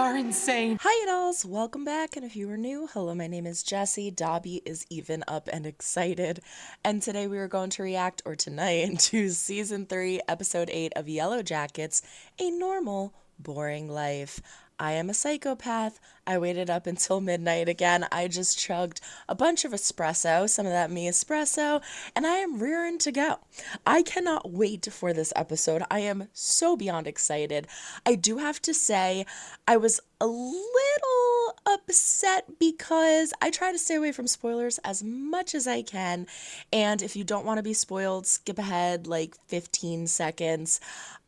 are insane. Hi dolls, welcome back, and if you are new, hello, my name is Jessie. Dobbie is even up and excited, and today we are going to react, or tonight, to Season 3, Episode 8 of YELLOWJACKETS, A Normal, Boring Life. I am a psychopath. I waited up until midnight again. I just chugged a bunch of espresso, some of that me espresso, and I am rearing to go. I cannot wait for this episode. I am so beyond excited. I do have to say, I was a little upset because I try to stay away from spoilers as much as I can, and if you don't want to be spoiled, skip ahead like 15 seconds.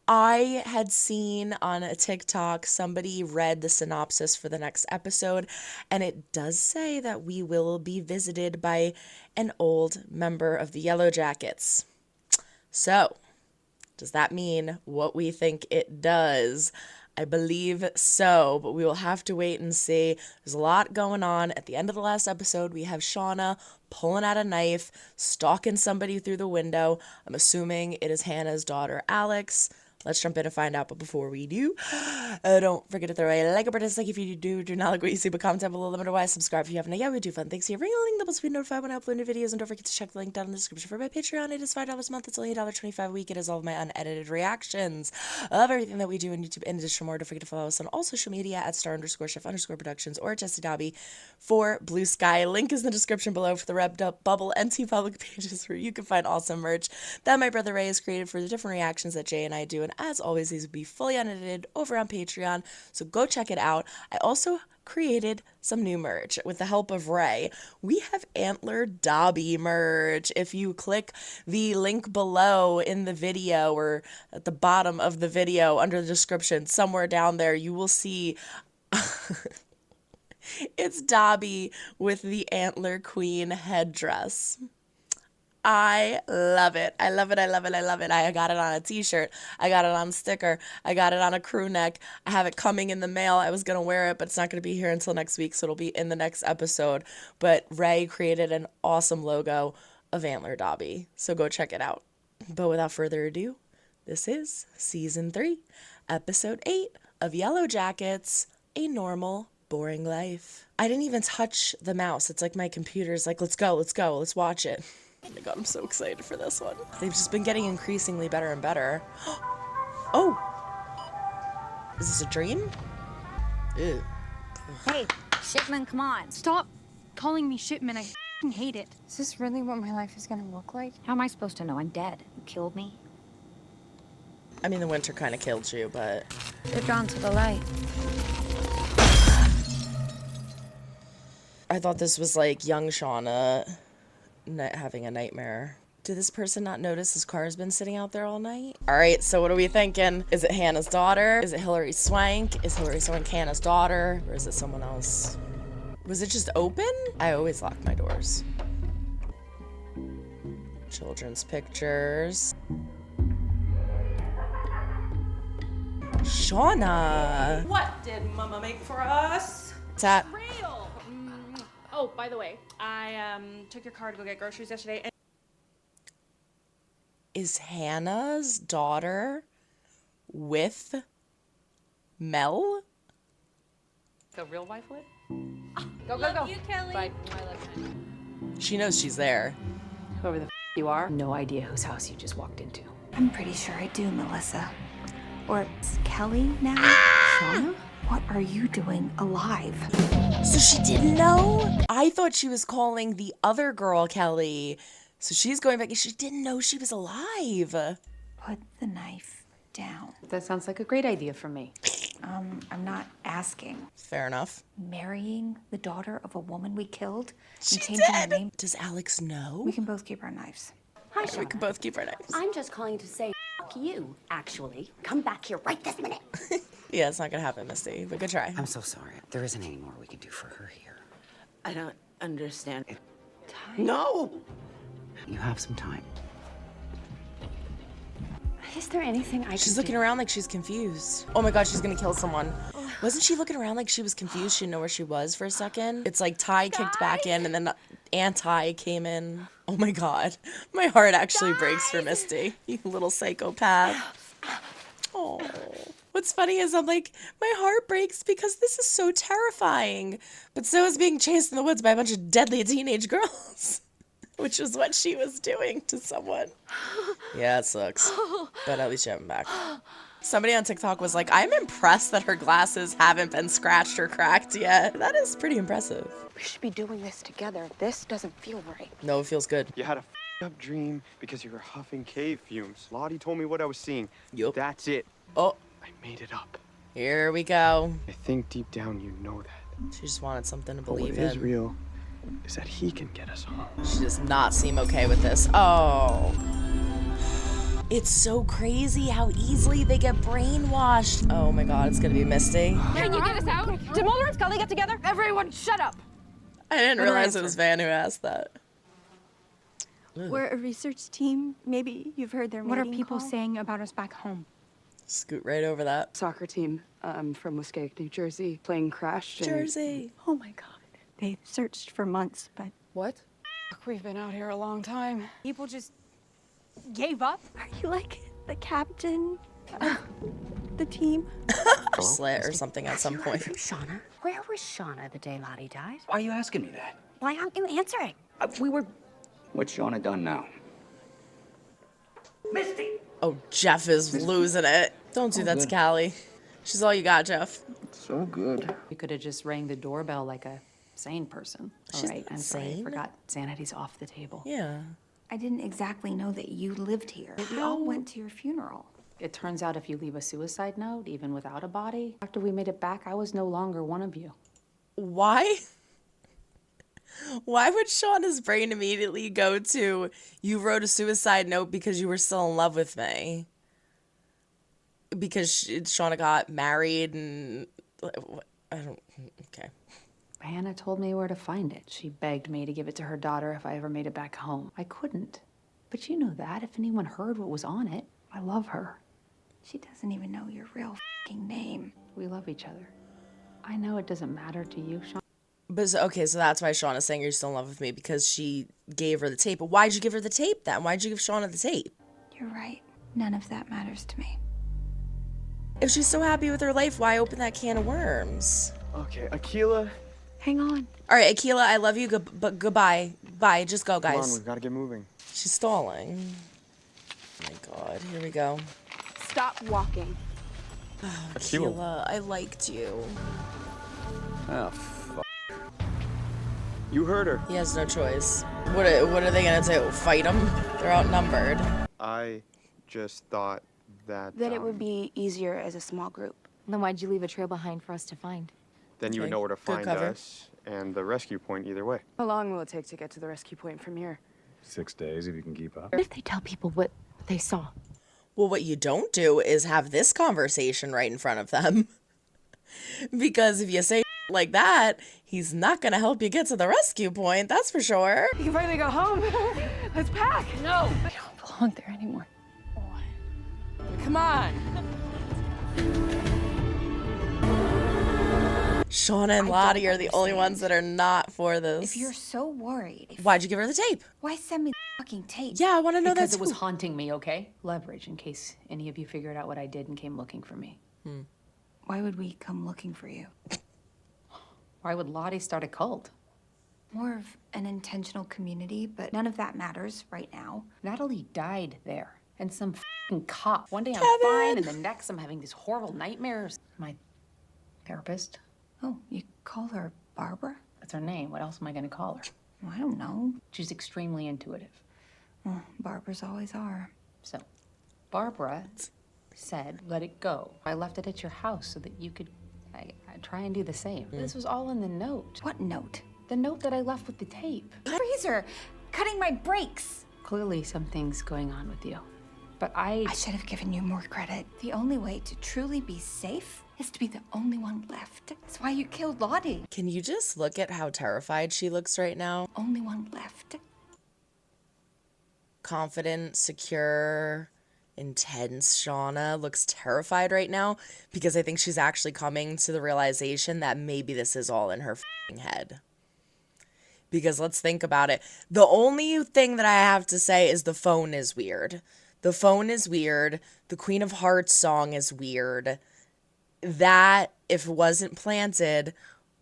I had seen on a TikTok somebody read the synopsis for the next episode, and it does say that we will be visited by an old member of the Yellowjackets. So, does that mean what we think it does? I believe so, but we will have to wait and see. There's a lot going on. At the end of the last episode, we have Shauna pulling out a knife, stalking somebody through the window. I'm assuming it is Hannah's daughter, Alex. Let's jump in and find out, but before we do, don't forget to throw a like or dislike if you do not like what you see, but comment down below, limit otherwise, subscribe if you haven't. Yeah, we do fun things here. Ring a link that will be notified when I upload new videos, and don't forget to check the link down in the description for my Patreon. It is $5 a month. It's only $1.25 a week. It is all of my unedited reactions of everything that we do on YouTube. In addition to more, don't forget to follow us on all social media at @star_chef_productions or Jessie Dobbie for Blueksy. Link is in the description below for the Red Bubble and T Public pages where you can find awesome merch that my brother Ray has created for the different reactions that Jay and I do. And as always, these will be fully unedited over on Patreon, so go check it out. I also created some new merch with the help of Ray. We have Antler Dobbie merch. If you click the link below in the video or at the bottom of the video under the description, somewhere down there, you will see it's Dobbie with the Antler Queen headdress. I love it. I love it. I love it. I love it. I got it on a t-shirt. I got it on a sticker. I got it on a crew neck. I have it coming in the mail. I was going to wear it, but it's not going to be here until next week, so it'll be in the next episode. But Ray created an awesome logo of Antler Dobbie, so go check it out. But without further ado, this is Season 3, Episode 8 of YELLOWJACKETS, A Normal, Boring Life. I didn't even touch the mouse. It's like my computer's like, let's go, let's watch it. Oh my god, I'm so excited for this one. They've just been getting increasingly better and better. Oh! Is this a dream? Ew. Hey, Shipman, come on. Stop calling me Shipman. I f***ing hate it. Is this really what my life is gonna look like? How am I supposed to know? I'm dead. You killed me. I mean, the winter kind of killed you, but... They're drawn to the light. I thought this was like young Shauna having a nightmare. Did this person not notice his car has been sitting out there all night? All right, so what are we thinking? Is it Hannah's daughter? Is it Hilary Swank? Is Hilary Swank Hannah's daughter? Or is it someone else? Was it just open? I always lock my doors. Children's pictures. Shauna! What did Mama make for us? What's that? Real. Oh, by the way, I took your car to go get groceries yesterday. And Is Hannah's daughter with Mel? The real wife would? go. Love you, Kelly. Bye. I love you. She knows she's there. Whoever the f you are. No idea whose house you just walked into. I'm pretty sure I do, Melissa. Or it's Kelly now? Shauna? What are you doing alive? So she didn't know? I thought she was calling the other girl Kelly. So she's going back and she didn't know she was alive. Put the knife down. That sounds like a great idea for me. I'm not asking. Fair enough. Marrying the daughter of a woman we killed She and changing her did. name? Does Alex know? We can both keep our knives. Hi, We Shauna. can both keep our knives. I'm just calling to say f you, actually. Come back here right this minute. Yeah, it's not gonna happen, Misty, but good try. I'm so sorry. There isn't any more we can do for her here. I don't understand. No! You have some time. Is there anything I She's can looking do? around like she's confused. Oh my god, she's gonna kill someone. Wasn't she looking around like she was confused? She didn't know where she was for a second. It's like Ty kicked back in and then Anti came in. Oh my god. My heart actually breaks for Misty. You little psychopath. Oh. What's funny is I'm like, my heart breaks because this is so terrifying. But so is being chased in the woods by a bunch of deadly teenage girls, which is what she was doing to someone. Yeah, it sucks. But at least you have him back. Somebody on TikTok was like, I'm impressed that her glasses haven't been scratched or cracked yet. That is pretty impressive. We should be doing this together. This doesn't feel right. No, it feels good. You had a up dream because you were huffing cave fumes. Lottie told me what I was seeing. Yup. That's it. Oh, I made it up. here we go. I think deep down you know that. She just wanted something to But what believe is in. real is that he can get us home. She does not seem okay with this. Oh. It's so crazy how easily they get brainwashed. Oh my god, it's gonna be Misty. Can you get us out? Did Mulder and Scully get together? Everyone, shut up. I didn't realize it was Van who asked that. We're a research team. Maybe you've heard their What are mating people call. saying about us back home? Scoot right over that. Soccer team from Muskeg, New Jersey, playing crashed. Jersey. Oh my god. They searched for months, but What? We've been out here a long time. People just gave up? are you like the captain of the team? Slit or something at some point. Shauna? Where was Shauna the day Lottie died? Why are you asking me that? Why aren't you answering? We were... What's Shauna done now? Misty! Oh, Jeff is losing it. Don't do that to Callie. She's all you got, Jeff. So good. You could have just rang the doorbell like a sane person. All She's right, not I'm sorry. I sane. forgot. Sanity's off the table. Yeah. I didn't exactly know that you lived here. We all went to your funeral. It turns out if you leave a suicide note, even without a body, after we made it back, I was no longer one of you. Why? Why would Shauna's brain immediately go to, you wrote a suicide note because you were still in love with me? Because Shauna got married and... I don't... Okay. Hannah told me where to find it. She begged me to give it to her daughter if I ever made it back home. I couldn't. But you know that. If anyone heard what was on it, I love her. She doesn't even know your real f***ing name. We love each other. I know it doesn't matter to you, Sean. But okay, so that's why Shauna's saying you're still in love with me, because she gave her the tape. But why'd you give her the tape then? Why'd you give Shauna the tape? You're right. None of that matters to me. If she's so happy with her life, why open that can of worms? Okay, Akila. Hang on. All right, Akila, I love you, but goodbye. Bye, just go, Come on, guys. we've got to get moving. She's stalling. Oh my god, here we go. Stop walking. Akila, I liked you. Oh, you heard her. He has no choice. What are they gonna do? Fight him? They're outnumbered. I just thought that... It would be easier as a small group. Then why'd you leave a trail behind for us to find? Then you would Okay, know where to good find cover. us and the rescue point either way. How long will it take to get to the rescue point from here? 6 days if you can keep up. What if they tell people what they saw? Well, what you don't do is have this conversation right in front of them. Because if you say like that, he's not gonna help you get to the rescue point, that's for sure. You can finally go home. Let's pack. No. I don't belong there anymore. Come on. Shauna and Lottie are the only ones that are not for this. If you're so worried, Why'd you give her the tape? why send me the fucking tape? Yeah, I want to know Because that it was too. haunting me, okay? Leverage in case any of you figured out what I did and came looking for me. Why would we come looking for you? Why would Lottie start a cult? More of an intentional community, but none of that matters right now. Natalie died there. And some f***ing cop. One day I'm Kevin! fine, and the next I'm having these horrible nightmares. My therapist, Oh, you call her Barbara? that's her name. What else am I going to call her? Well, I don't know. She's extremely intuitive. Well, Barbara's always are. So, Barbara said, let it go. I left it at your house so that you could I try and do the same. This was all in the note. What note? The note that I left with the tape. Freezer! Cutting my brakes! Clearly something's going on with you. But I should have given you more credit. The only way to truly be safe is to be the only one left. That's why you killed Lottie. Can you just look at how terrified she looks right now? Only one left. Confident, secure, intense Shauna looks terrified right now because I think she's actually coming to the realization that maybe this is all in her f***ing head. Because let's think about it. The only thing that I have to say is the phone is weird. The phone is weird. The Queen of Hearts song is weird. that, if it wasn't planted,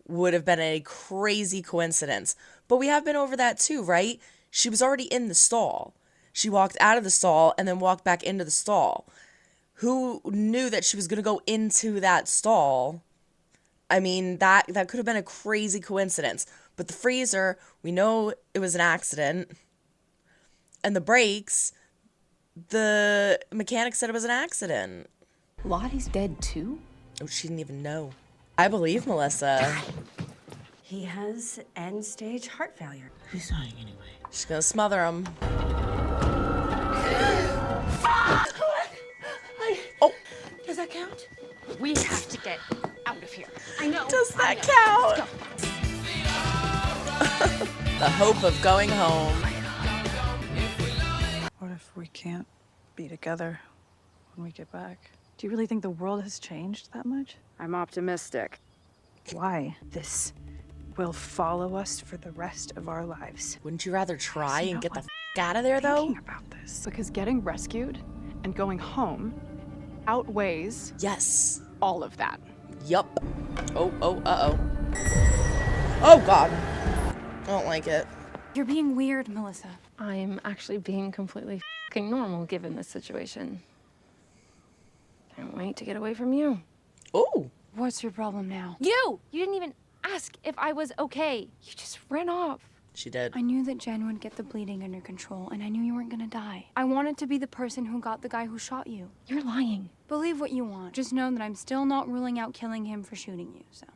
would have been a crazy coincidence. But we have been over that too, right? She was already in the stall. She walked out of the stall and then walked back into the stall. Who knew that she was going to go into that stall? I mean, that could have been a crazy coincidence. But the freezer, we know it was an accident. And the brakes, the mechanic said it was an accident. Lottie's dead too? Oh, she didn't even know. I believe Melissa. He has end-stage heart failure. He's dying anyway. She's gonna smother him. Oh, Does that count? We have to get out of here. I know. does that count? The hope of going home. What if we can't be together when we get back? Do you really think the world has changed that much? I'm optimistic. Why? This will follow us for the rest of our lives. Wouldn't you rather try There's and no get the one out of there, though? Thinking about this. Because getting rescued and going home outweighs Yes. all of that. Yup. Oh, uh-oh. Oh, God. I don't like it. You're being weird, Melissa. I'm actually being completely fucking normal given this situation. Can't wait to get away from you. Oh. What's your problem now? You! You didn't even ask if I was okay. You just ran off. She did. I knew that Jen would get the bleeding under control, and I knew you weren't gonna die. I wanted to be the person who got the guy who shot you. You're lying. Believe what you want. Just know that I'm still not ruling out killing him for shooting you, so.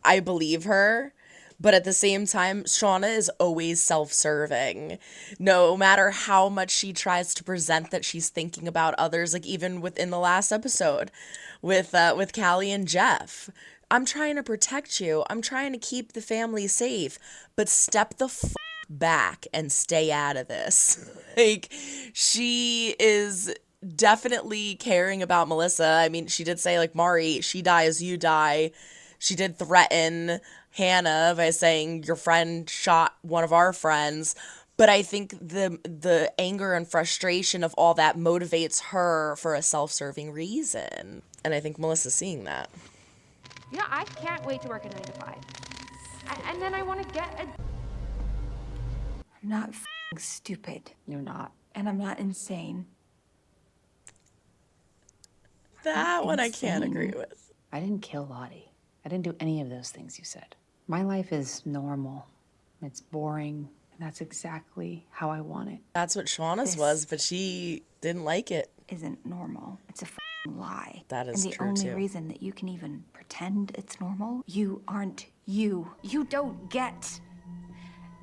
I believe her, but at the same time, Shauna is always self-serving. No matter how much she tries to present that she's thinking about others, like even within the last episode with Callie and Jeff. I'm trying to protect you. I'm trying to keep the family safe, but step the back and stay out of this. Like, she is definitely caring about Melissa. I mean, she did say, like, Mari, she dies, you die. She did threaten Hannah by saying your friend shot one of our friends. But I think the anger and frustration of all that motivates her for a self-serving reason. And I think Melissa's seeing that. Yeah, I can't wait to work a 9 to 5. And then I want to get a... I'm not f***ing stupid. You're not. And I'm not insane. That one I can't agree with. I didn't kill Lottie. I didn't do any of those things you said. My life is normal. It's boring. And that's exactly how I want it. That's what Shauna's was, but she didn't like it. Isn't normal. It's a f***ing lie. That is and the true, only too. reason that you can even pretend it's normal, you aren't you. You don't get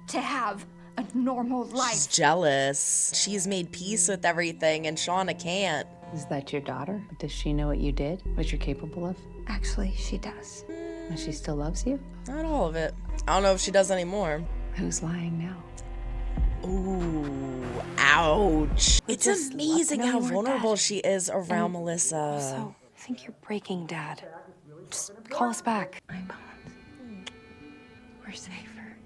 to have a normal life. She's jealous. She's made peace with everything, and Shauna can't. Is that your daughter? Does she know what you did? What you're capable of? Actually, she does. And she still loves you? Not all of it. I don't know if she does anymore. Who's lying now? Ooh, ouch. It's just amazing love to know how you weren't vulnerable dead. she is around Melissa. Also, I think you're breaking Dad. Just call us back. We're safer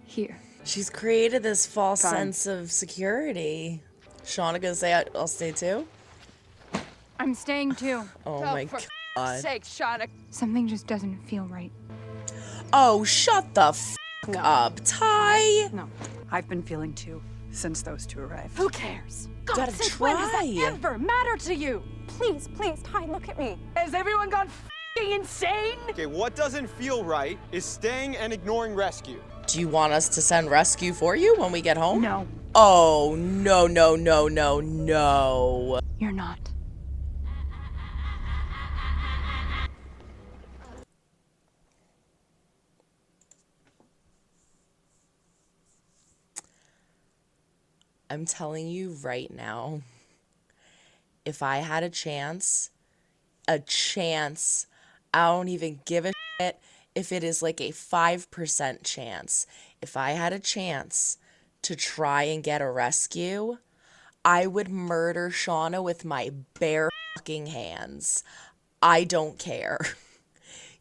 here. She's created this false Fine. sense of security. Shauna gonna say I'll stay too? I'm staying too. Oh my god. Sake, Shauna. Something just doesn't feel right. Oh, shut the up, Ty. No, I've been feeling too since those two arrived. Who cares? God, Gotta since when does that try. ever matter to you? Please, please, Ty, look at me. Has everyone gone f***ing insane? Okay, what doesn't feel right is staying and ignoring rescue. Do you want us to send rescue for you when we get home? No, Oh, no, no, no, no, no. you're not. I'm telling you right now, if I had a chance, I don't even give a shit if it is like a 5% chance. If I had a chance to try and get a rescue, I would murder Shauna with my bare fucking hands. I don't care.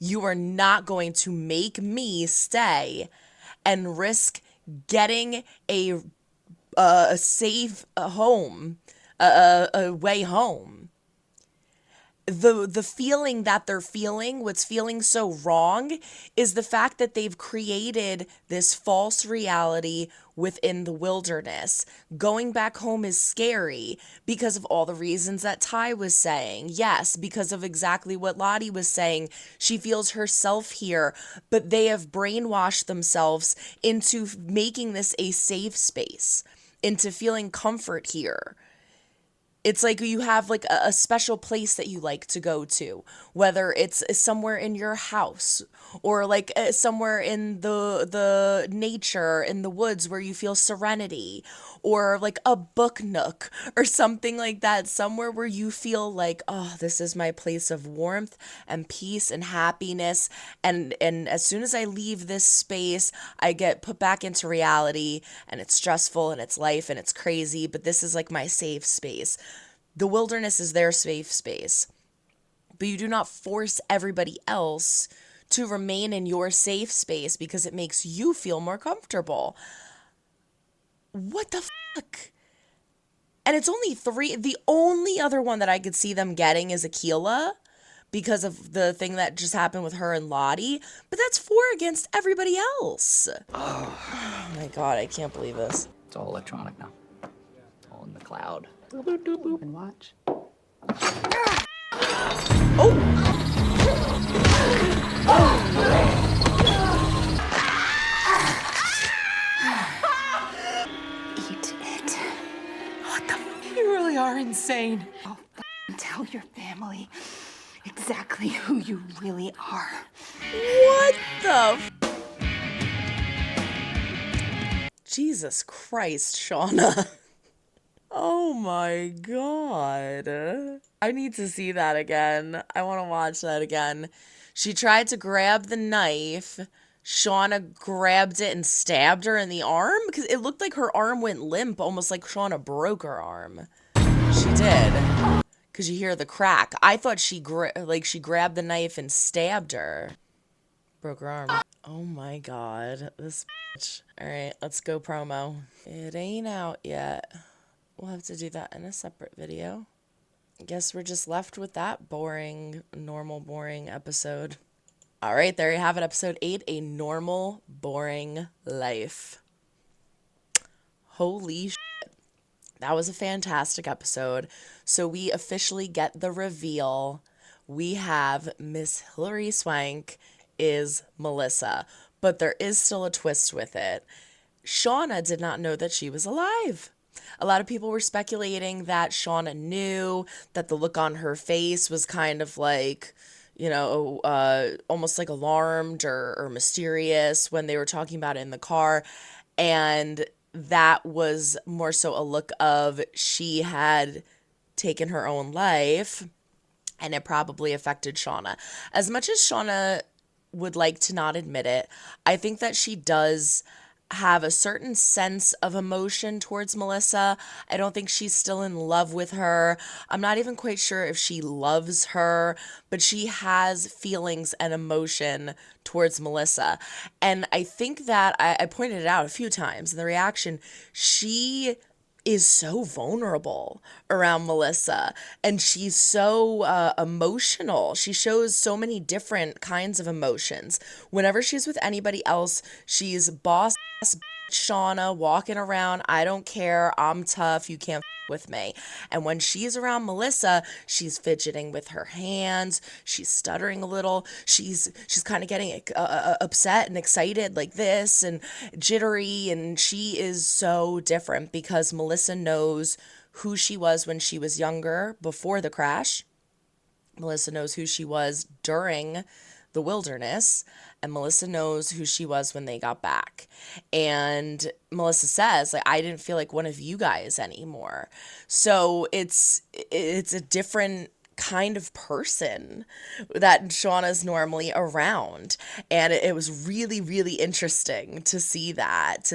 You are not going to make me stay and risk getting a safe home, a way home. the feeling that they're feeling, what's feeling so wrong, is the fact that they've created this false reality within the wilderness. Going back home is scary because of all the reasons that Ty was saying. Yes, because of exactly what Lottie was saying. She feels herself here, but they have brainwashed themselves into making this a safe space, into feeling comfort here. It's like you have like a special place that you like to go to, whether it's somewhere in your house or like somewhere in the nature, in the woods where you feel serenity, or like a book nook or something like that, somewhere where you feel like, oh, this is my place of warmth and peace and happiness. And as soon as I leave this space, I get put back into reality, and it's stressful and it's life and it's crazy, but this is like my safe space. The wilderness is their safe space, but you do not force everybody else to remain in your safe space because it makes you feel more comfortable. What the fuck? And it's only 3. The only other one that I could see them getting is Akilah because of the thing that just happened with her and Lottie, but that's 4 against everybody else. Oh my God, I can't believe this. It's all electronic now. All in the cloud. And watch. Eat it. What the? You really are insane. I'll tell your family exactly who you really are. What the? Jesus Christ, Shauna. Oh my God. I need to see that again. I want to watch that again. She tried to grab the knife. Shauna grabbed it and stabbed her in the arm because it looked like her arm went limp, almost like Shauna broke her arm. She did. Because you hear the crack. I thought she grabbed the knife and stabbed her. Broke her arm. Oh my God. This bitch. All right, let's go promo. It ain't out yet. We'll have to do that in a separate video. I guess we're just left with that boring episode. All right, there you have it. Episode 8, A Normal, Boring Life. Holy shit. That was a fantastic episode. So we officially get the reveal. We have Miss Hilary Swank is Melissa, but there is still a twist with it. Shauna did not know that she was alive. A lot of people were speculating that Shauna knew, that the look on her face was kind of like, you know, almost like alarmed or mysterious when they were talking about it in the car. And that was more so a look of she had taken her own life, and it probably affected Shauna. As much as Shauna would like to not admit it, I think that she does have a certain sense of emotion towards Melissa. I don't think she's still in love with her. I'm not even quite sure if she loves her, but she has feelings and emotion towards Melissa. And I think that I pointed it out a few times in the reaction. She is so vulnerable around Melissa, and she's so emotional. She shows so many different kinds of emotions. Whenever she's with anybody else, she's boss ass Shauna walking around, I don't care, I'm tough, you can't with me. And when she's around Melissa, she's fidgeting with her hands, she's stuttering a little, she's kind of getting upset and excited like this and jittery, and she is so different because Melissa knows who she was when she was younger, before the crash. Melissa knows who she was during the wilderness, and Melissa knows who she was when they got back. And Melissa says, like, I didn't feel like one of you guys anymore. So it's a different kind of person that Shauna's normally around. And it was really, really interesting to see that,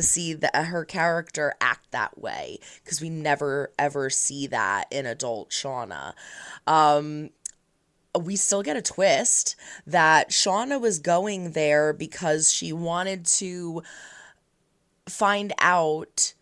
her character act that way, because we never, ever see that in adult Shauna. We still get a twist that Shauna was going there because she wanted to find out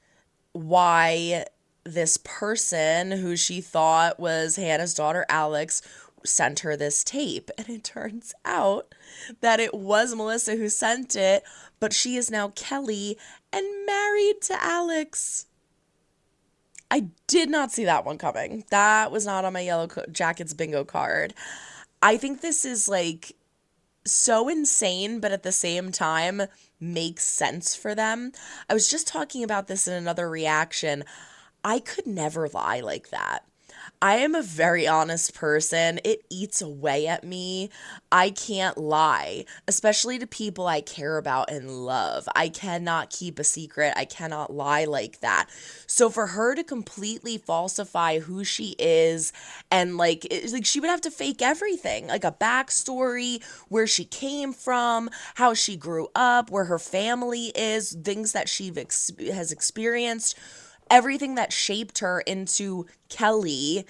why this person who she thought was Hannah's daughter, Alex, sent her this tape. And it turns out that it was Melissa who sent it, but she is now Kelly and married to Alex. I did not see that one coming. That was not on my Yellow Jackets bingo card. I think this is like so insane, but at the same time makes sense for them. I was just talking about this in another reaction. I could never lie like that. I am a very honest person. It eats away at me. I can't lie, especially to people I care about and love. I cannot keep a secret. I cannot lie like that. So for her to completely falsify who she is and like she would have to fake everything, like a backstory, where she came from, how she grew up, where her family is, things that she has experienced. Everything that shaped her into Kelly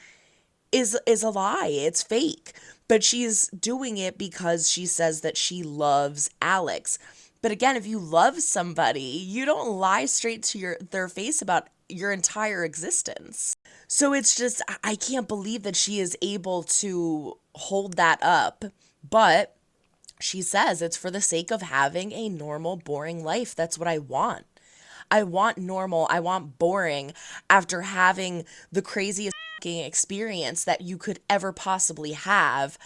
is a lie. It's fake. But she's doing it because she says that she loves Alex. But again, if you love somebody, you don't lie straight to their face about your entire existence. So it's just, I can't believe that she is able to hold that up. But she says it's for the sake of having a normal, boring life. That's what I want. I want normal. I want boring after having the craziest experience that you could ever possibly have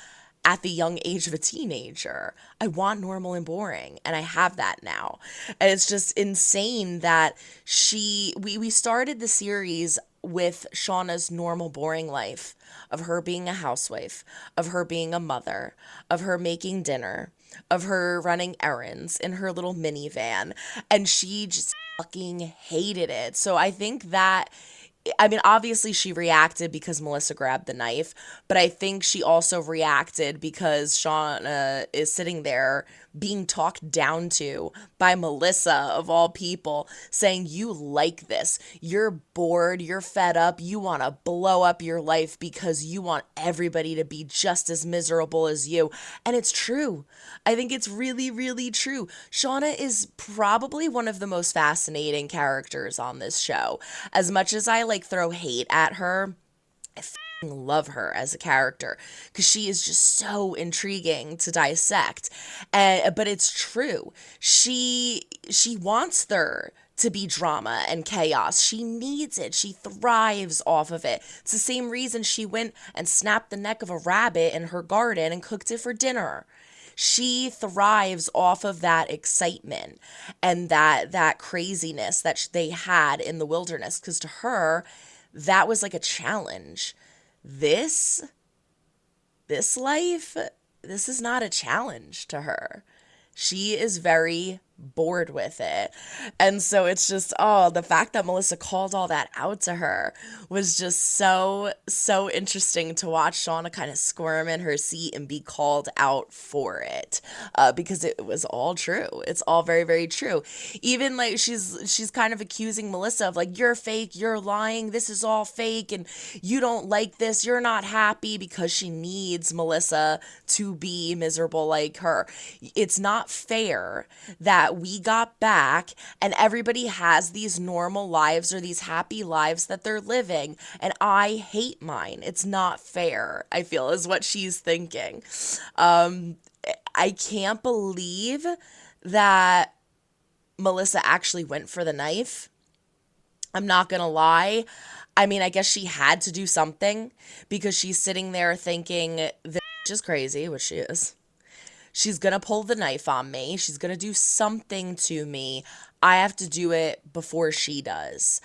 at the young age of a teenager. I want normal and boring, and I have that now. And it's just insane that we started the series with Shauna's normal, boring life of her being a housewife, of her being a mother, of her making dinner, of her running errands in her little minivan, and she just fucking hated it. So I think that, I mean, obviously she reacted because Melissa grabbed the knife, but I think she also reacted because Shauna is sitting there being talked down to by Melissa, of all people, saying, you like this, you're bored, you're fed up, you want to blow up your life because you want everybody to be just as miserable as you. And it's true. I think it's really, really true. Shauna is probably one of the most fascinating characters on this show. As much as I like throw hate at her, I love her as a character because she is just so intriguing to dissect. But it's true. She wants there to be drama and chaos. She needs it. She thrives off of it. It's the same reason she went and snapped the neck of a rabbit in her garden and cooked it for dinner. She thrives off of that excitement and that craziness that they had in the wilderness, because to her, that was like a challenge. This life, this is not a challenge to her. She is very bored with it. And so it's just, the fact that Melissa called all that out to her was just so interesting to watch Shauna kind of squirm in her seat and be called out for it, because it was all true. It's all very, very true. Even like she's kind of accusing Melissa of like, you're fake, you're lying, this is all fake, and you don't like this, you're not happy, because she needs Melissa to be miserable like her. It's not fair that we got back and everybody has these normal lives or these happy lives that they're living, and I hate mine. It's not fair, I feel, is what she's thinking. I can't believe that Melissa actually went for the knife. I'm not gonna lie. I mean, I guess she had to do something, because she's sitting there thinking, this is crazy, which she is. She's going to pull the knife on me. She's going to do something to me. I have to do it before she does.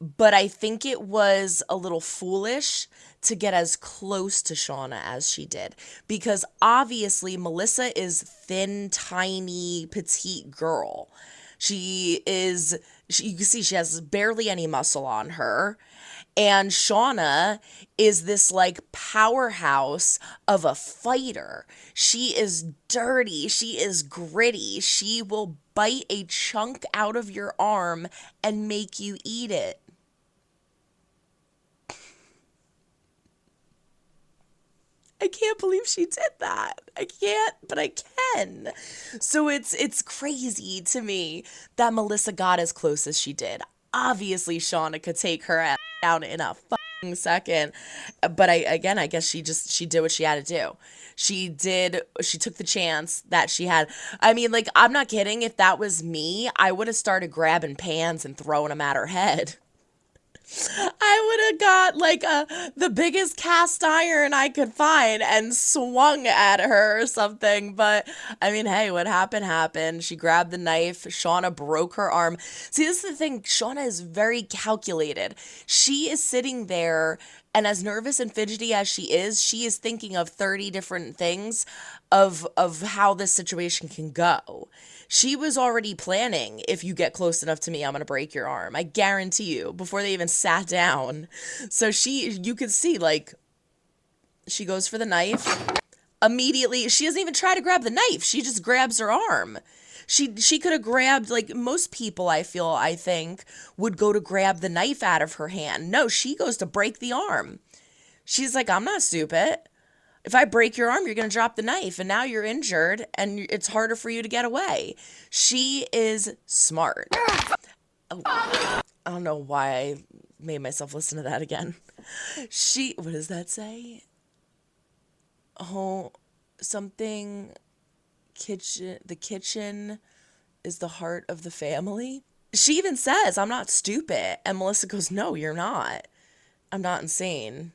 But I think it was a little foolish to get as close to Shauna as she did, because obviously Melissa is thin, tiny, petite girl. You can see she has barely any muscle on her. And Shauna is this like powerhouse of a fighter. She is dirty. She is gritty. She will bite a chunk out of your arm and make you eat it. I can't believe she did that. I can't, but I can. So it's crazy to me that Melissa got as close as she did. Obviously, Shauna could take her ass down in a second. But I guess she did what she had to do. She took the chance that she had. I mean, like, I'm not kidding. If that was me, I would have started grabbing pans and throwing them at her head. I would have got like the biggest cast iron I could find and swung at her or something. But I mean, hey, what happened. She grabbed the knife. Shauna broke her arm. See, this is the thing. Shauna is very calculated. She is sitting there, and as nervous and fidgety as she is thinking of 30 different things of how this situation can go. She was already planning, if you get close enough to me, I'm going to break your arm. I guarantee you, before they even sat down. So you could see, like, she goes for the knife. Immediately, she doesn't even try to grab the knife. She just grabs her arm. She could have grabbed, like, most people, I think, would go to grab the knife out of her hand. No, she goes to break the arm. She's like, I'm not stupid. If I break your arm, you're going to drop the knife, and now you're injured, and it's harder for you to get away. She is smart. Oh, I don't know why I made myself listen to that again. What does that say? Oh, something, the kitchen is the heart of the family. She even says, I'm not stupid. And Melissa goes, no, you're not. I'm not insane.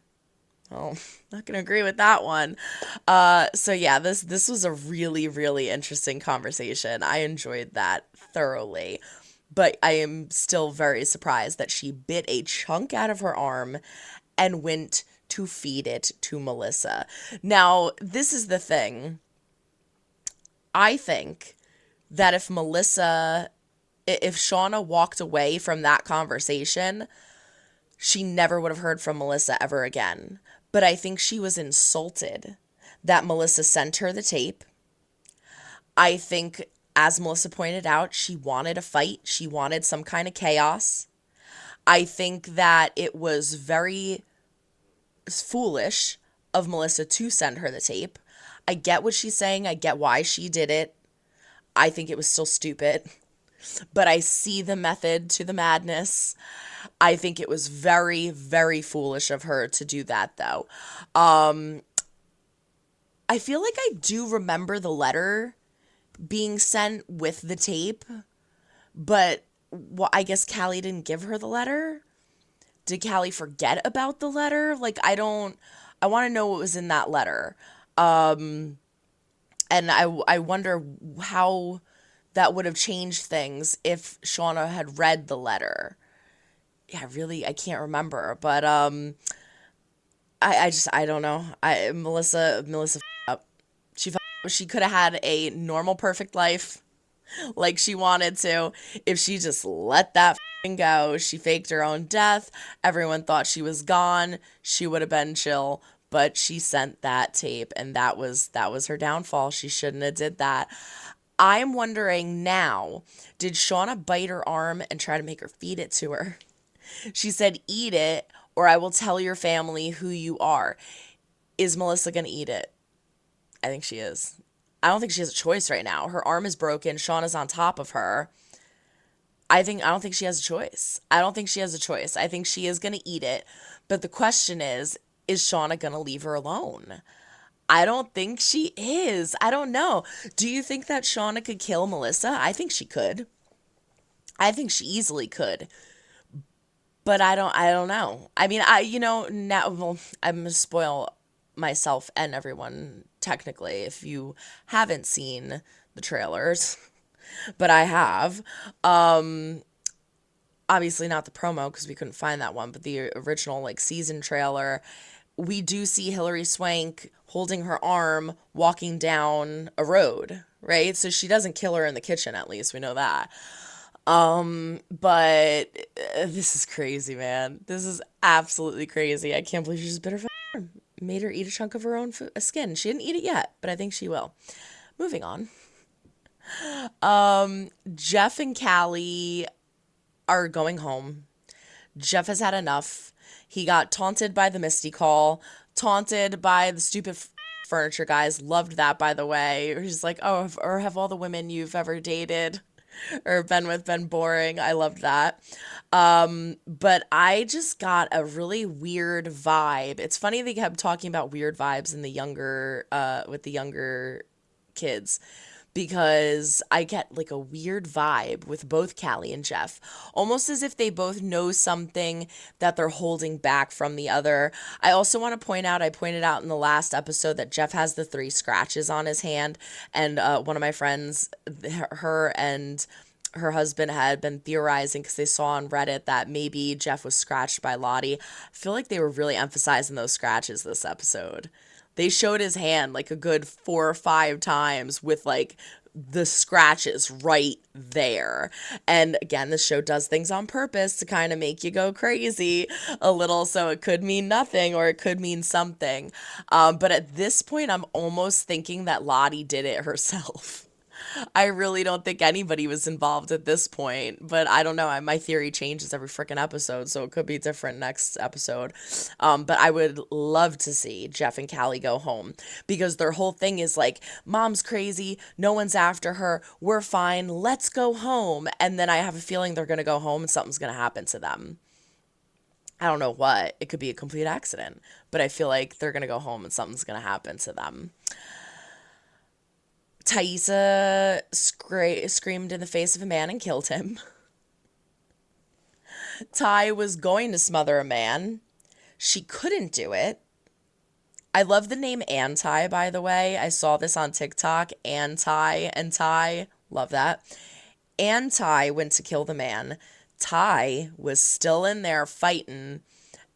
Oh, not going to agree with that one. So yeah, this was a really, really interesting conversation. I enjoyed that thoroughly, but I am still very surprised that she bit a chunk out of her arm and went to feed it to Melissa. Now, this is the thing. I think that if Shauna walked away from that conversation, she never would have heard from Melissa ever again. But I think she was insulted that Melissa sent her the tape. I think, as Melissa pointed out, she wanted a fight. She wanted some kind of chaos. I think that it was very foolish of Melissa to send her the tape. I get what she's saying. I get why she did it. I think it was still stupid. But I see the method to the madness. I think it was very, very foolish of her to do that, though. I feel like I do remember the letter being sent with the tape, but I guess Callie didn't give her the letter. Did Callie forget about the letter? Like, I want to know what was in that letter. And I wonder how that would have changed things if Shauna had read the letter. Yeah, really, I can't remember, but I don't know. Melissa up. She could have had a normal, perfect life like she wanted to if she just let that go. She faked her own death. Everyone thought she was gone. She would have been chill, but she sent that tape, and that was her downfall. She shouldn't have did that. I'm wondering now, did Shauna bite her arm and try to make her feed it to her? She said, eat it, or I will tell your family who you are. Is Melissa going to eat it? I think she is. I don't think she has a choice right now. Her arm is broken. Shauna's on top of her. I don't think she has a choice. I think she is going to eat it. But the question is Shauna going to leave her alone? I don't think she is. I don't know. Do you think that Shauna could kill Melissa? I think she could. I think she easily could. But I don't know. I mean, now, well, I'm going to spoil myself and everyone, technically, if you haven't seen the trailers. But I have. Obviously not the promo, because we couldn't find that one, but the original, like, season trailer. We do see Hilary Swank holding her arm, walking down a road, right? So she doesn't kill her in the kitchen, at least. We know that. But this is crazy, man. This is absolutely crazy. I can't believe she just bit her arm. Made her eat a chunk of her own skin. She didn't eat it yet, but I think she will. Moving on. Jeff and Callie are going home. Jeff has had enough. He got taunted by the Misty call, taunted by the stupid furniture guys. Loved that, by the way. He's like, oh, or have all the women you've ever dated or been with been boring. I loved that. But I just got a really weird vibe. It's funny they kept talking about weird vibes in the younger with the younger kids, because I get like a weird vibe with both Callie and Jeff, almost as if they both know something that they're holding back from the other. I also want to point out, I pointed out in the last episode that Jeff has the 3 scratches on his hand, and one of my friends, her and her husband had been theorizing because they saw on Reddit that maybe Jeff was scratched by Lottie. I feel like they were really emphasizing those scratches this episode. They showed his hand like a good 4 or 5 times with like the scratches right there. And again, the show does things on purpose to kind of make you go crazy a little. So it could mean nothing or it could mean something. But at this point, I'm almost thinking that Lottie did it herself. I really don't think anybody was involved at this point, but I don't know. My theory changes every freaking episode, so it could be different next episode. But I would love to see Jeff and Callie go home, because their whole thing is like, mom's crazy, no one's after her, we're fine, let's go home. And then I have a feeling they're going to go home and something's going to happen to them. I don't know what. It could be a complete accident, but I feel like they're going to go home and something's going to happen to them. Thaisa screamed in the face of a man and killed him. Ty was going to smother a man. She couldn't do it. I love the name Anti, by the way. I saw this on TikTok. Anti and Ty. Love that. Anti went to kill the man. Ty was still in there fighting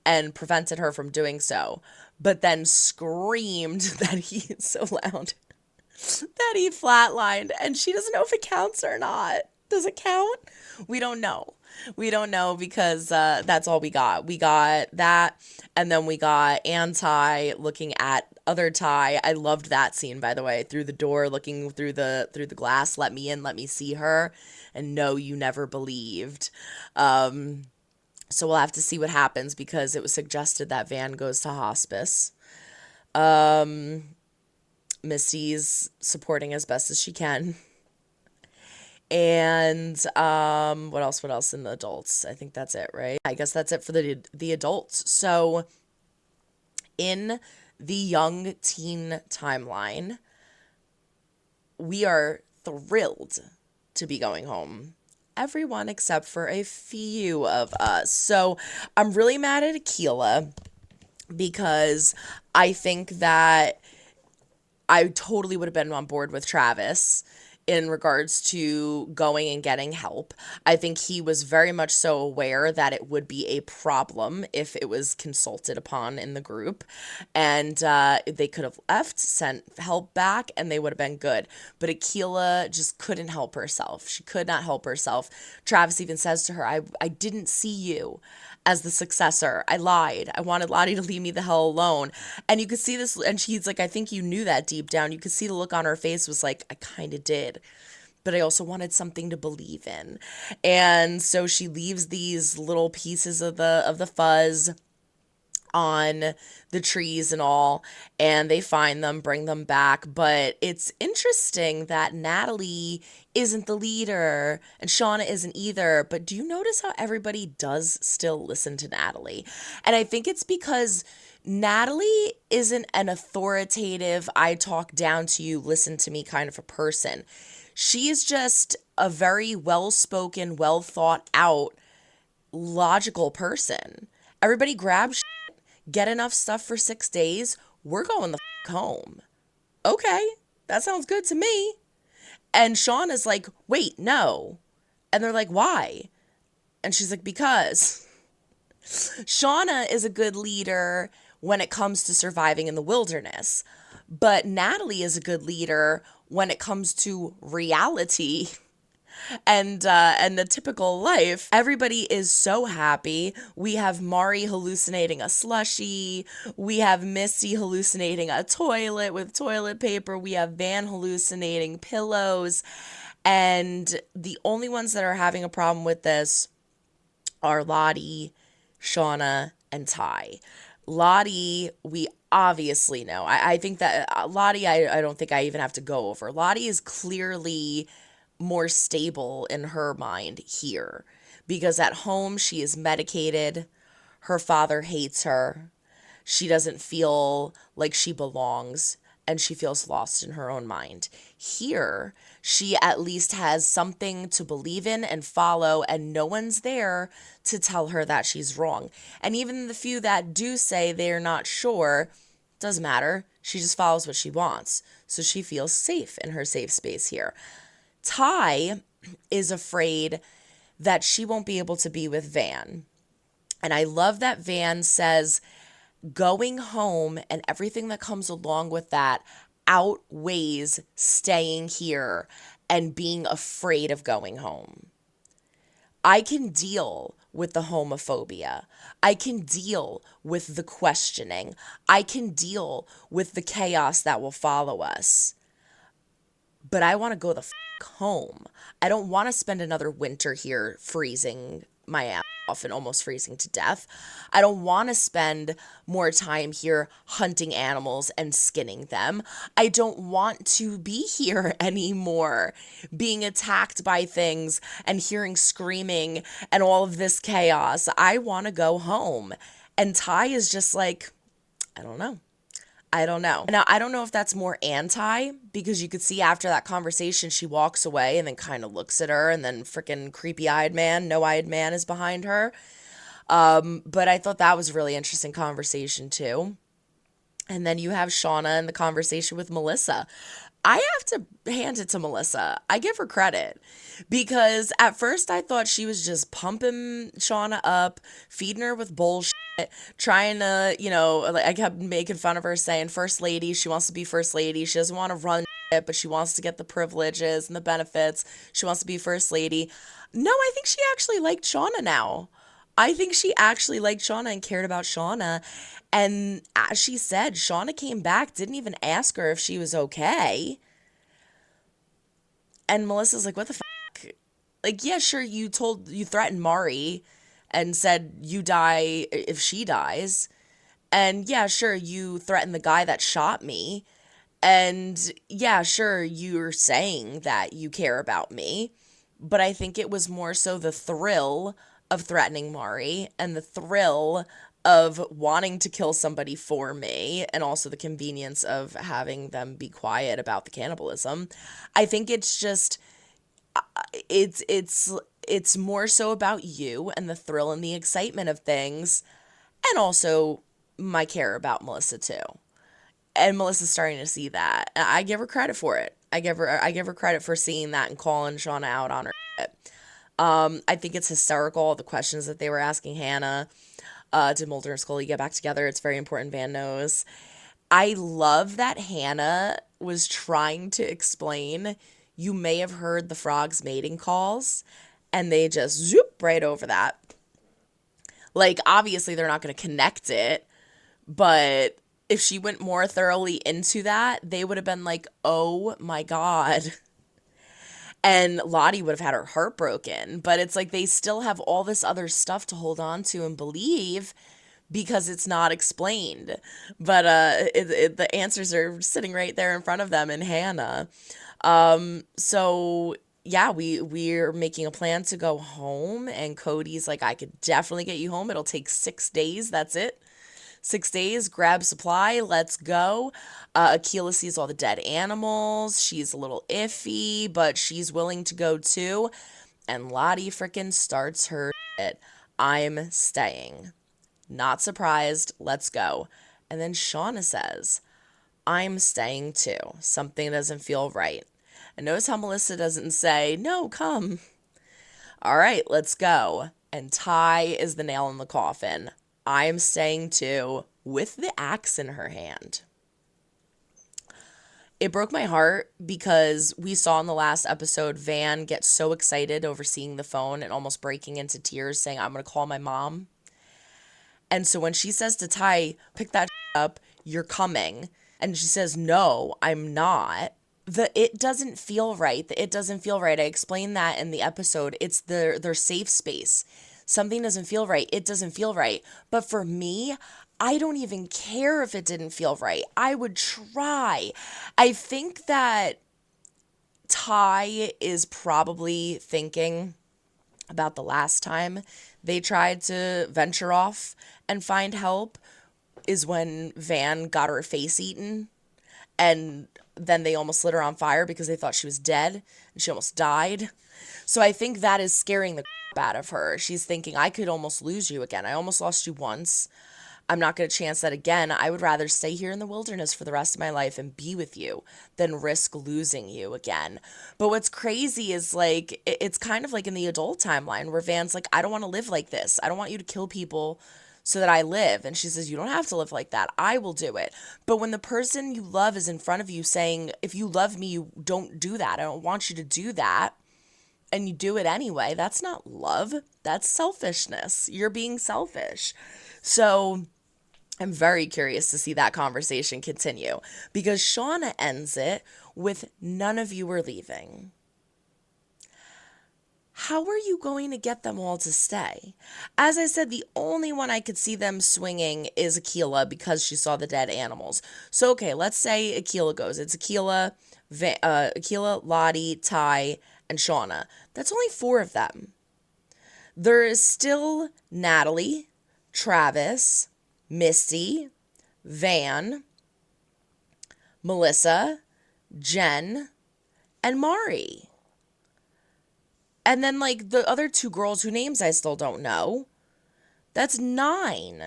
and prevented her from doing so, but then screamed that he's so loud. That he flatlined, and she doesn't know if it counts or not. Does it count? We don't know. We don't know, because that's all we got. We got that, and then we got Anti looking at other Ty. I loved that scene, by the way, through the door, looking through the glass. Let me in, let me see her, and no, you never believed. So we'll have to see what happens, because it was suggested that Van goes to hospice. Missy's supporting as best as she can. And what else in the adults? I think that's it, right? I guess that's it for the adults. So in the young teen timeline, we are thrilled to be going home. Everyone except for a few of us. So I'm really mad at Akila, because I think that I totally would have been on board with Travis in regards to going and getting help. I think he was very much so aware that it would be a problem if it was consulted upon in the group, and they could have left, sent help back, and they would have been good. But Akila just couldn't help herself. She could not help herself. Travis even says to her, I didn't see you as the successor. I lied. I wanted Lottie to leave me the hell alone. And you could see this, and she's like, I think you knew that deep down. You could see the look on her face was like, I kind of did, but I also wanted something to believe in. And so she leaves these little pieces of the fuzz on the trees and all, and they find them, bring them back. But it's interesting that Natalie isn't the leader and Shauna isn't either. But do you notice how everybody does still listen to Natalie? And I think it's because Natalie isn't an authoritative, I talk down to you, listen to me kind of a person. She is just a very well-spoken, well thought out, logical person. Everybody grab get enough stuff for 6 days, we're going the home. Okay, that sounds good to me. And Sean is like, wait, no. And they're like, why? And she's like, because. Shauna is a good leader when it comes to surviving in the wilderness, but Natalie is a good leader when it comes to reality and the typical life. Everybody is so happy. We have Mari hallucinating a slushie. We have Missy hallucinating a toilet with toilet paper. We have Van hallucinating pillows. And the only ones that are having a problem with this are Lottie, Shauna, and Ty. Lottie, we obviously know. I think that Lottie, I don't think I even have to go over. Lottie is clearly more stable in her mind here, because at home she is medicated. Her father hates her. She doesn't feel like she belongs, and she feels lost in her own mind. Here, she at least has something to believe in and follow, and no one's there to tell her that she's wrong. And even the few that do say they're not sure, doesn't matter. She just follows what she wants. So she feels safe in her safe space here. Ty is afraid that she won't be able to be with Van. And I love that Van says going home and everything that comes along with that outweighs staying here and being afraid of going home. I can deal with the homophobia. I can deal with the questioning. I can deal with the chaos that will follow us. But I want to go the home. I don't want to spend another winter here freezing my ass off and almost freezing to death. I don't want to spend more time here hunting animals and skinning them. I don't want to be here anymore, being attacked by things and hearing screaming and all of this chaos. I want to go home. And Ty is just like, I don't know. Now, I don't know if that's more anti, because you could see after that conversation, she walks away and then kind of looks at her, and then freaking creepy-eyed man, no-eyed man is behind her. But I thought that was a really interesting conversation too. And then you have Shauna in the conversation with Melissa. I have to hand it to Melissa. I give her credit, because at first I thought she was just pumping Shauna up, feeding her with bullshit, trying to, I kept making fun of her, saying first lady, she wants to be first lady. She doesn't want to run it, but she wants to get the privileges and the benefits. She wants to be first lady. No, I think she actually liked Shauna now. I think she actually liked Shauna and cared about Shauna. And as she said, Shauna came back, didn't even ask her if she was okay. And Melissa's like, what the fuck? Like, yeah, sure, you threatened Mari and said you die if she dies. And yeah, sure, you threatened the guy that shot me. And yeah, sure, you're saying that you care about me. But I think it was more so the thrill of threatening Mari and the thrill of wanting to kill somebody for me, and also the convenience of having them be quiet about the cannibalism. I think it's just it's more so about you and the thrill and the excitement of things, and also my care about Melissa too. And Melissa's starting to see that. I give her credit for it. I give her credit for seeing that and calling Shauna out on her shit. I think it's hysterical, the questions that they were asking Hannah. Did Mulder and Scully get back together? It's very important, Van knows. I love that Hannah was trying to explain, you may have heard the frogs mating calls, and they just zoop right over that. Like, obviously they're not going to connect it, but if she went more thoroughly into that, they would have been like, oh my God. And Lottie would have had her heart broken. But it's like they still have all this other stuff to hold on to and believe, because it's not explained. But the answers are sitting right there in front of them in Hannah. So yeah, we're making a plan to go home. And Cody's like, I could definitely get you home. It'll take 6 days. That's it. 6 days, grab supply, let's go. Akilah sees all the dead animals. She's a little iffy, but she's willing to go too. And Lottie frickin' starts her shit. I'm staying. Not surprised, let's go. And then Shauna says, I'm staying too. Something doesn't feel right. And notice how Melissa doesn't say, no, come. All right, let's go. And Ty is the nail in the coffin. I am staying too, with the axe in her hand. It broke my heart because we saw in the last episode Van get so excited over seeing the phone and almost breaking into tears, saying, I'm going to call my mom. And so when she says to Ty, pick that up, you're coming. And she says, no, I'm not. It doesn't feel right. It doesn't feel right. I explained that in the episode. It's their safe space. Something doesn't feel right. It doesn't feel right. But for me, I don't even care if it didn't feel right. I would try. I think that Ty is probably thinking about the last time they tried to venture off and find help is when Van got her face eaten, and then they almost lit her on fire because they thought she was dead and she almost died. So I think that is scaring the out of her. She's thinking, I could almost lose you again. I almost lost you once. I'm not going to chance that again. I would rather stay here in the wilderness for the rest of my life and be with you than risk losing you again. But what's crazy is like, it's kind of like in the adult timeline where Van's like, I don't want to live like this. I don't want you to kill people so that I live. And she says, you don't have to live like that. I will do it. But when the person you love is in front of you saying, if you love me, you don't do that. I don't want you to do that. And you do it anyway. That's not love. That's selfishness. You're being selfish. So I'm very curious to see that conversation continue because Shauna ends it with none of you are leaving. How are you going to get them all to stay? As I said, the only one I could see them swinging is Akilah because she saw the dead animals. So, okay, let's say Akilah goes. It's Akilah, Lottie, Ty, and Shauna. That's only 4 of them. There is still Natalie, Travis, Misty, Van, Melissa, Jen, and Mari. And then, like, the other 2 girls whose names I still don't know. That's 9.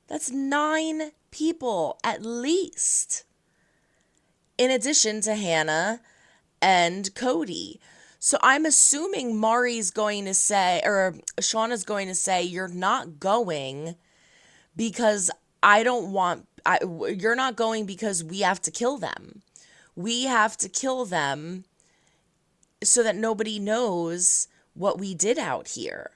That's 9 people, at least. In addition to Hannah and Cody. So I'm assuming Mari's going to say, or Shauna's going to say, you're not going because you're not going because we have to kill them. We have to kill them so that nobody knows what we did out here.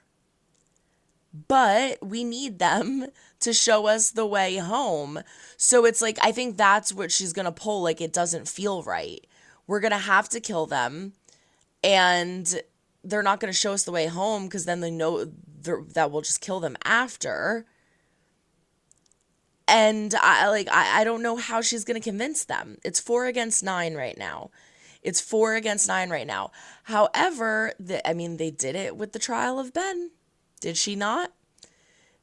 But we need them to show us the way home. So it's like, I think that's what she's going to pull. Like, it doesn't feel right. We're going to have to kill them. And they're not going to show us the way home because then they know that we'll just kill them after. And I don't know how she's going to convince them. It's 4 against 9 right now. It's 4 against 9 right now. However, they did it with the trial of Ben. Did she not?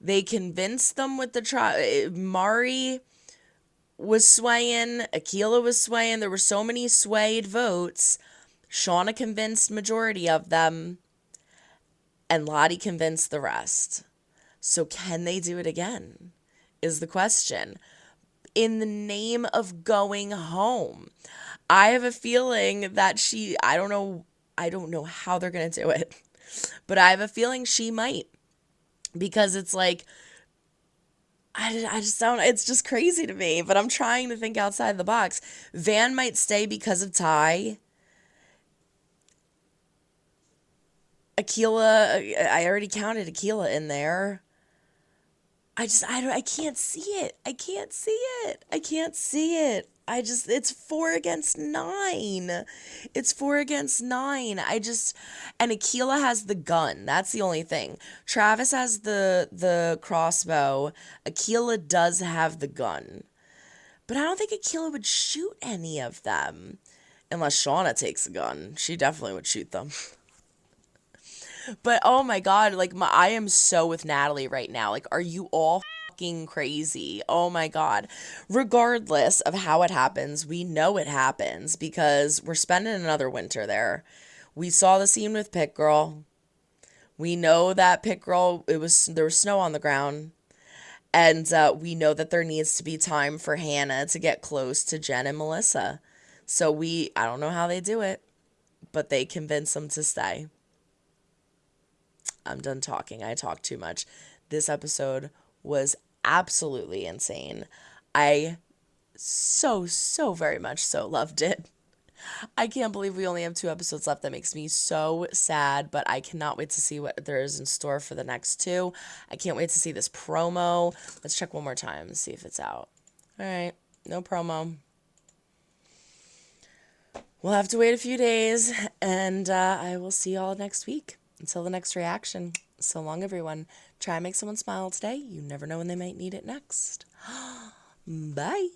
They convinced them with the trial. Mari was swaying. Akilah was swaying. There were so many swayed votes. Shauna convinced majority of them. And Lottie convinced the rest. So can they do it again? Is the question. In the name of going home. I have a feeling that I don't know how they're going to do it, but I have a feeling she might, because it's like, I just don't, it's just crazy to me, but I'm trying to think outside the box. Van might stay because of Ty. Akilah, I already counted Akilah in there. I can't see it. I can't see it. I can't see it. It's 4 against 9. It's 4 against 9. And Akilah has the gun. That's the only thing. Travis has the crossbow. Akilah does have the gun. But I don't think Akilah would shoot any of them. Unless Shauna takes a gun. She definitely would shoot them. But oh my God, like I am so with Natalie right now. Like, are you all fucking crazy? Oh my God. Regardless of how it happens, we know it happens because we're spending another winter there. We saw the scene with Pit Girl. We know that Pit Girl, there was snow on the ground. And we know that there needs to be time for Hannah to get close to Jen and Melissa. So I don't know how they do it, but they convince them to stay. I'm done talking. I talked too much. This episode was absolutely insane. I so very much so loved it. I can't believe we only have 2 episodes left. That makes me so sad, but I cannot wait to see what there is in store for the next 2. I can't wait to see this promo. Let's check one more time, see if it's out. All right, no promo. We'll have to wait a few days, and I will see y'all next week. Until the next reaction. So long, everyone. Try and make someone smile today. You never know when they might need it next. Bye.